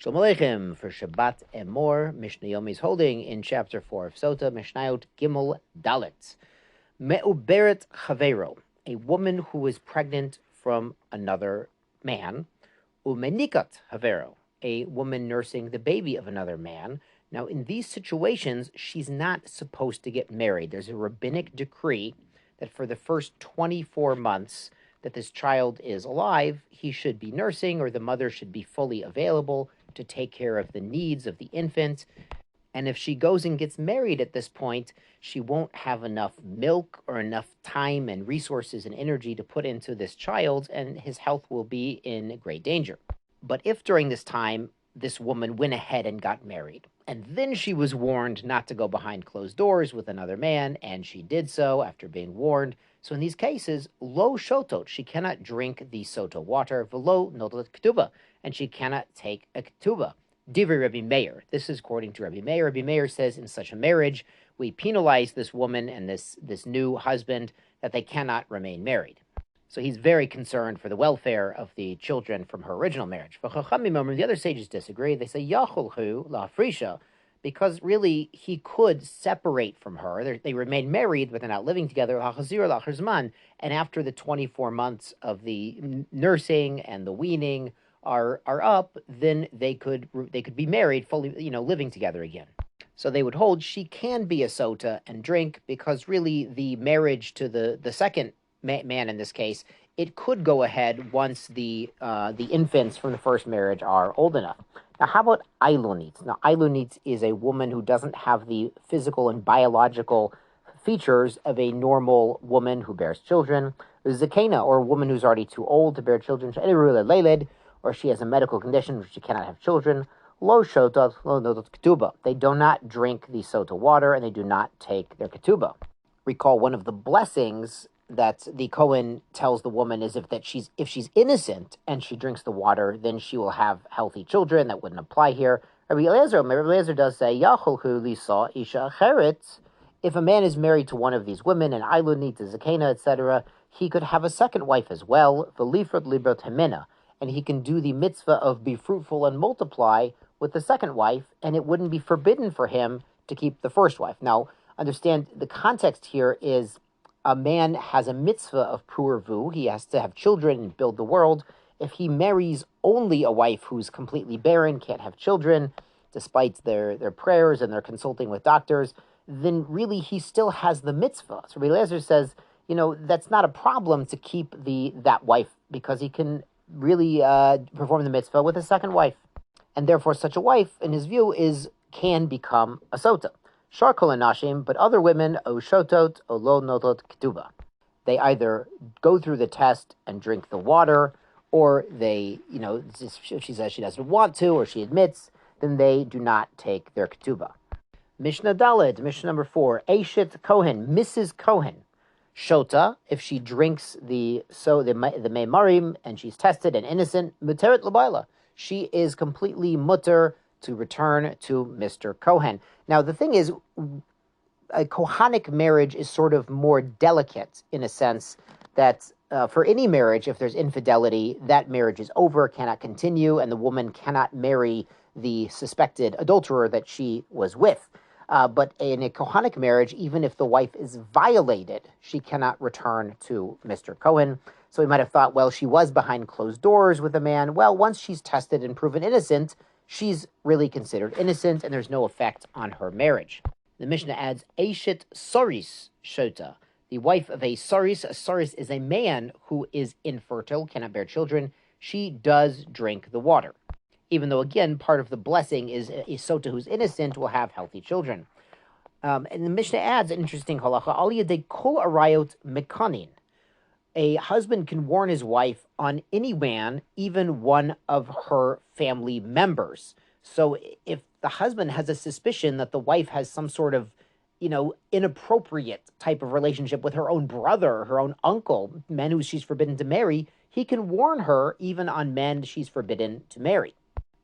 Shalom Aleichem for Shabbat and more. Mishnah Yomi is holding in chapter 4 of Sotah, Mishnayot Gimel Dalet. Me'uberet Chavero, a woman who is pregnant from another man. Umenikat Havero, a woman nursing the baby of another man. Now, in these situations, she's not supposed to get married. There's a rabbinic decree that for the first 24 months that this child is alive, he should be nursing, or the mother should be fully available to take care of the needs of the infant. And if she goes and gets married at this point, she won't have enough milk or enough time and resources and energy to put into this child, and his health will be in great danger. But if during this time, this woman went ahead and got married, and then she was warned not to go behind closed doors with another man, and she did so after being warned. So in these cases, lo shotot, she cannot drink the Sotah water, velo notot ketubah, and she cannot take a ketubah. Divrei Rabbi Meir. This is according to Rabbi Meir. Rabbi Meir says in such a marriage, we penalize this woman and this new husband that they cannot remain married. So he's very concerned for the welfare of the children from her original marriage. The other sages disagree. They say Yacholhu la frisha, because really he could separate from her. They remain married, but they're not living together. And after the 24 months of the nursing and the weaning are up, then they could be married, fully, living together again. So they would hold she can be a sotah and drink, because really the marriage to the second man in this case, it could go ahead once the infants from the first marriage are old enough. Now, how about Ailonit? Now, Ailonit is a woman who doesn't have the physical and biological features of a normal woman who bears children. Zakena, or a woman who's already too old to bear children, or she has a medical condition where she cannot have children. Lo shotot, lo notot ketubah. They do not drink the Sotah water, and they do not take their ketubah. Recall one of the blessings that the Kohen tells the woman is if she's innocent and she drinks the water, then she will have healthy children. That wouldn't apply here. Rabbi Eliezer does say, Yacholhu lisa isha acheret. If a man is married to one of these women, and Ailunit, Zakena, etc., he could have a second wife as well, v'lifrot librat hemena, and he can do the mitzvah of be fruitful and multiply with the second wife, and it wouldn't be forbidden for him to keep the first wife. Now, understand, the context here is a man has a mitzvah of purvu. He has to have children and build the world. If he marries only a wife who's completely barren, can't have children, despite their prayers and their consulting with doctors, then really he still has the mitzvah. So Rabbi Eliezer says, that's not a problem to keep that wife, because he can really perform the mitzvah with a second wife. And therefore such a wife, in his view, can become a sotah. Sharkol anashim, but other women, o shotot, o lo notot ketubah. They either go through the test and drink the water, or they, if she says she doesn't want to, or she admits, then they do not take their ketubah. Mishnah Daled, Mishnah number 4, Eshet Kohen, Mrs. Kohen. Shota, if she drinks the meimarim and she's tested and innocent, muteret l'bayla, she is completely mutter to return to Mr. Kohen. Now, the thing is, a Kohanic marriage is sort of more delicate in a sense that for any marriage, if there's infidelity, that marriage is over, cannot continue, and the woman cannot marry the suspected adulterer that she was with. But in a Kohanic marriage, even if the wife is violated, she cannot return to Mr. Kohen. So we might have thought, well, she was behind closed doors with a man. Well, once she's tested and proven innocent, she's really considered innocent, and there's no effect on her marriage. The Mishnah adds, Eshet Soris Shota, the wife of a Soris. A Soris is a man who is infertile, cannot bear children. She does drink the water. Even though, again, part of the blessing is a sotah who's innocent will have healthy children. And the Mishnah adds an interesting halacha, Al yedei kol arayot mekanin. A husband can warn his wife on any man, even one of her family members. So if the husband has a suspicion that the wife has some sort of, inappropriate type of relationship with her own brother, her own uncle, men who she's forbidden to marry, he can warn her even on men she's forbidden to marry.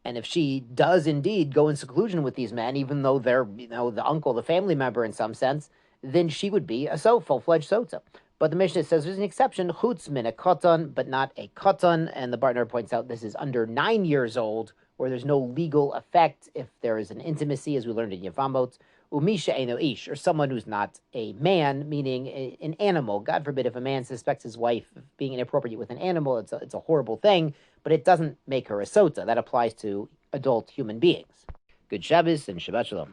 And if she does indeed go in seclusion with these men, even though they're, the uncle, the family member in some sense, then she would be a full-fledged sotah. But the Mishnah says there's an exception, chutz min a koton, but not a koton. And the Bartner points out this is under 9 years old, or there's no legal effect if there is an intimacy, as we learned in Yevamot. Umisha eno ish, or someone who's not a man, meaning an animal. God forbid if a man suspects his wife of being inappropriate with an animal, it's a horrible thing, but it doesn't make her a sotah. That applies to adult human beings. Good Shabbos and Shabbat Shalom.